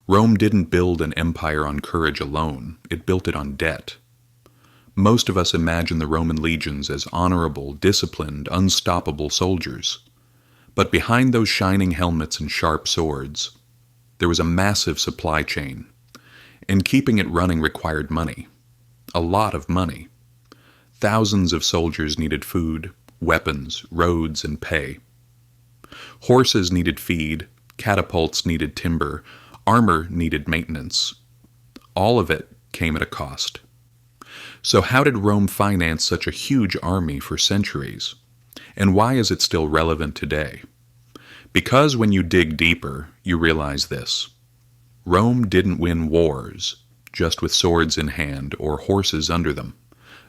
Rome didn't build an empire on courage alone, it built it on debt. Most of us imagine the Roman legions as honorable, disciplined, unstoppable soldiers. But behind those shining helmets and sharp swords, there was a massive supply chain, and keeping it running required money. A lot of money. Thousands of soldiers needed food, weapons, roads, and pay. Horses needed feed, catapults needed timber, armor needed maintenance. All of it came at a cost. So how did Rome finance such a huge army for centuries? And why is it still relevant today? Because when you dig deeper, you realize this. Rome didn't win wars, just with swords in hand or horses under them.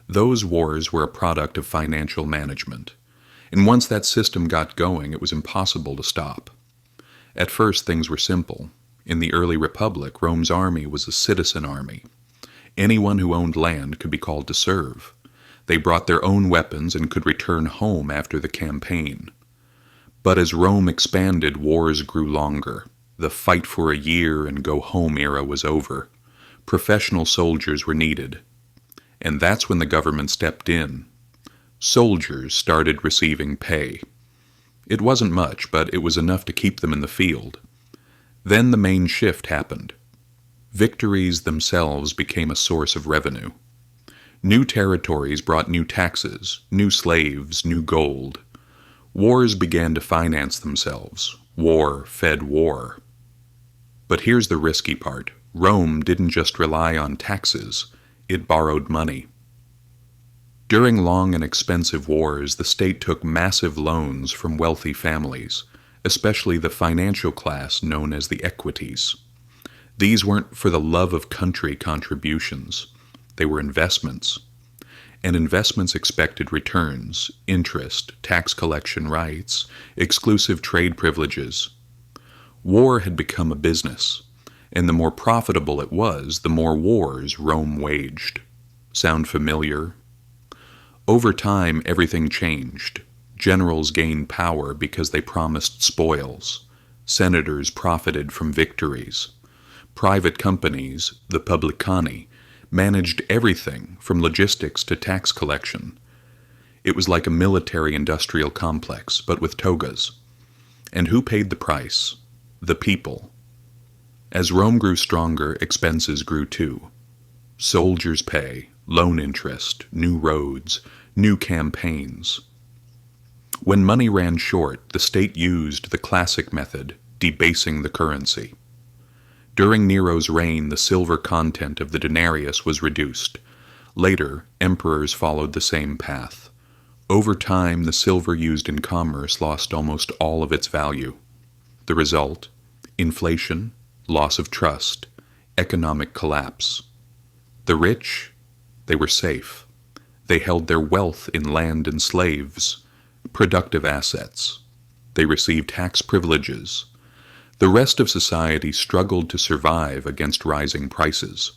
Those wars were a product of financial management. And once that system got going, it was impossible to stop. At first, things were simple. In the early Republic, Rome's army was a citizen army. Anyone who owned land could be called to serve. They brought their own weapons and could return home after the campaign. But as Rome expanded, wars grew longer. The fight for a year and go home era was over. Professional soldiers were needed. And that's when the government stepped in. Soldiers started receiving pay. It wasn't much, but it was enough to keep them in the field. Then the main shift happened. Victories themselves became a source of revenue. New territories brought new taxes, new slaves, new gold. Wars began to finance themselves. War fed war. But here's the risky part. Rome didn't just rely on taxes, it borrowed money. During long and expensive wars, the state took massive loans from wealthy families, especially the financial class known as the equites. These weren't for the love of country contributions. They were investments. And investments expected returns, interest, tax collection rights, exclusive trade privileges. War had become a business, and the more profitable it was, the more wars Rome waged. Sound familiar? Over time, everything changed. Generals gained power because they promised spoils. Senators profited from victories. Private companies, the publicani, managed everything from logistics to tax collection. It was like a military-industrial complex, but with togas. And who paid the price? The people. As Rome grew stronger, expenses grew too. Soldiers' pay, loan interest, new roads, new campaigns. When money ran short, the state used the classic method, debasing the currency. During Nero's reign, the silver content of the denarius was reduced. Later, emperors followed the same path. Over time, the silver used in commerce lost almost all of its value. The result? Inflation, loss of trust, economic collapse. The rich? They were safe. They held their wealth in land and slaves, productive assets. They received tax privileges. The rest of society struggled to survive against rising prices.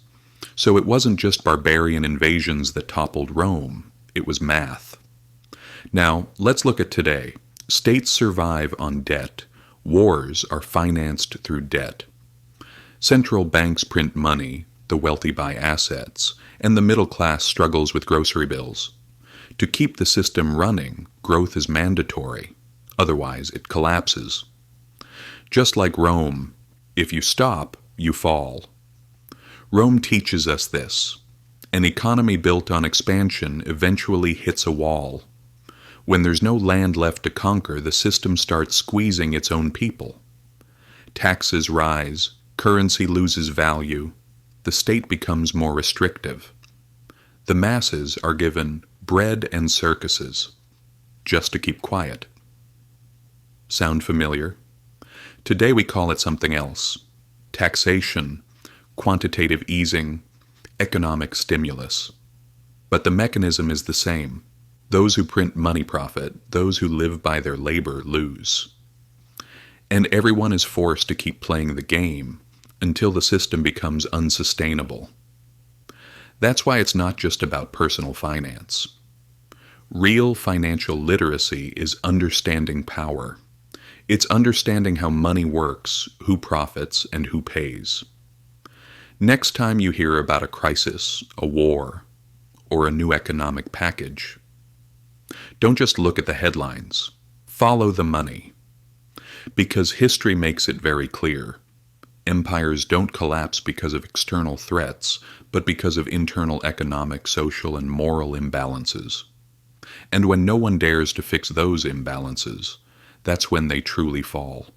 So it wasn't just barbarian invasions that toppled Rome, it was math. Now, let's look at today. States survive on debt. Wars are financed through debt. Central banks print money, the wealthy buy assets, and the middle class struggles with grocery bills. To keep the system running, growth is mandatory. Otherwise, it collapses. Just like Rome, if you stop, you fall. Rome teaches us this. An economy built on expansion eventually hits a wall. When there's no land left to conquer, the system starts squeezing its own people. Taxes rise, currency loses value, the state becomes more restrictive. The masses are given bread and circuses, just to keep quiet. Sound familiar? Today we call it something else. Taxation, quantitative easing, economic stimulus. But the mechanism is the same. Those who print money profit, those who live by their labor lose. And everyone is forced to keep playing the game until the system becomes unsustainable. That's why it's not just about personal finance. Real financial literacy is understanding power. It's understanding how money works, who profits, and who pays. Next time you hear about a crisis, a war, or a new economic package, don't just look at the headlines. Follow the money. Because history makes it very clear. Empires don't collapse because of external threats, but because of internal economic, social, and moral imbalances. And when no one dares to fix those imbalances, that's when they truly fall.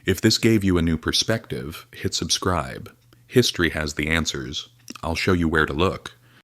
If this gave you a new perspective, hit subscribe. History has the answers. I'll show you where to look.